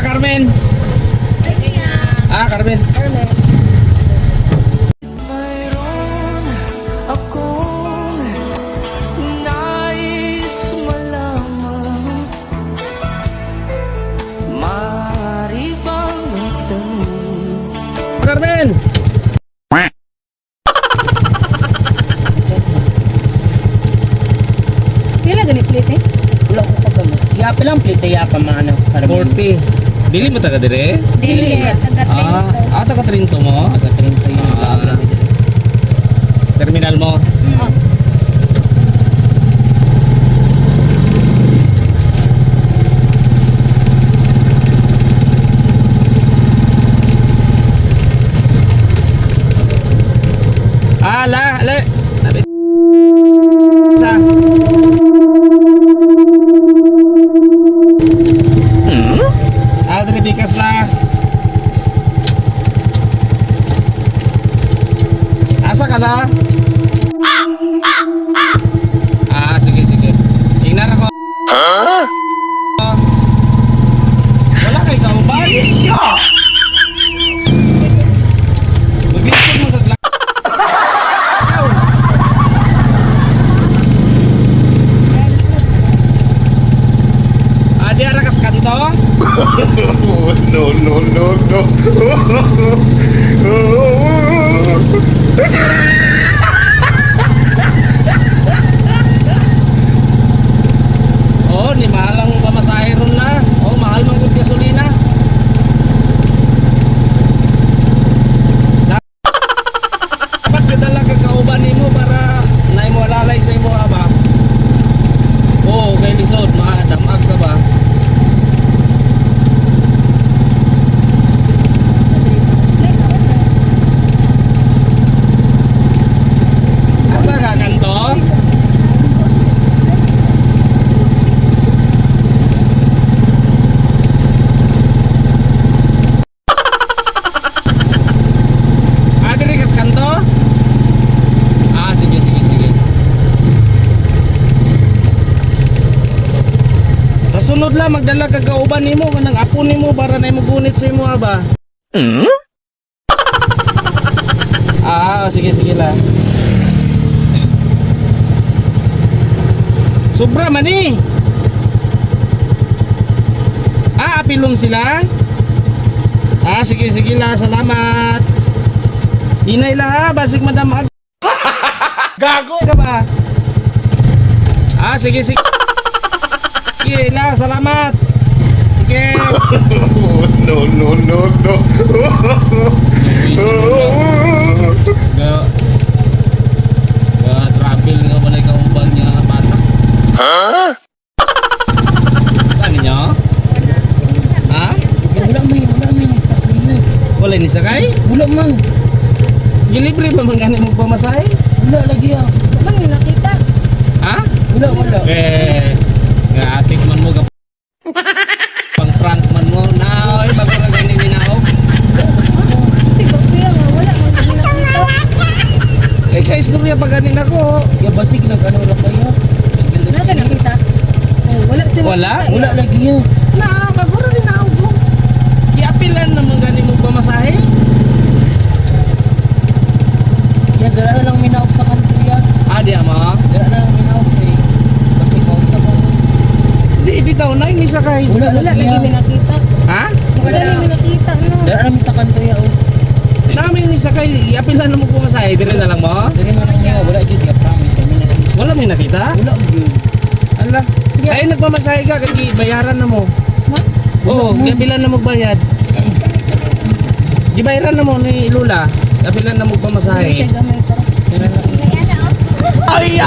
Carmen. Carmen. Mayroon akong nais malaman. Maaari bang magtanong? Carmen. Pila ganit plate eh? Wala ko pa gamo. Yapa lang plate yapa maano. 40. Dili mo taga dire? Dili. Taga Trinto mo? Taga 30 yung Ah. Terminal mo? Ala. Sa. Adri bikas na. Asa ka na? Sige. Tingnan ako. Wala kay kauban. Maglisin mo kagla. Di ara kas kanto? Oh, ni mahal ang pamasahe ron na. Oh, mahal man gud gasolina. Dapat kadala ka kauban nimo para naay mo alalay sa imo aba. Oh, kay lisod madamag ka ba? Asa ka kanto? Diri kas kanto? Sige. Sa sunod lang magdala ka kauban nimo kanang apo nimo para na mo gunit sa imo ba? Sige la. Sobra man eh. Apilon sila? Sige la, salamat. Hinay la ha, basig madam gago ka ba? Sige. Sige la, salamat. Sige. Travel nga ba na ikaumbang niya bata? Ano niya? Wala man sa kanya. Wala ni sakay? Wala man. Gilibre ba man mo pamasahe? Wala lagi ah. Man yung nakita. Wala. Nga atik man mo pang prank man mo na oy bago na gani minaog. Kasi kuya nga wala man yung nakita. Kay istorya pa ganin ako. Ya basig nag-ano ra kayo. Naka nakita? Oh, wala sila. Wala? nakita, Wala lagi ah. Na bago na minaog mo. Giapilan naman gani mo pamasahe. Ya dara na lang minaog sa kanto ya. Di ama. Dara na lang minaog eh. Basig mo sa kanto. Di bitaw na ini sakay. Wala Wala lagi lagi ah. may nakita. Wala Wala. may nakita no. Dara na mi sa kanto ya oh. Namin ni sakay, iapilan na mo pamasahe dire na lang mo. Diri man lang niya wala jud ya promise kami na. Wala may nakita? Wala jud. Ala. Ay nagpamasahe ka kay bayaran na mo. Ha? Oo, kapilan na magbayad. Gibayaran na mo ni Lula. Kapilan na Siya magpamasahe. gamay pa. Dara na lang. Ay!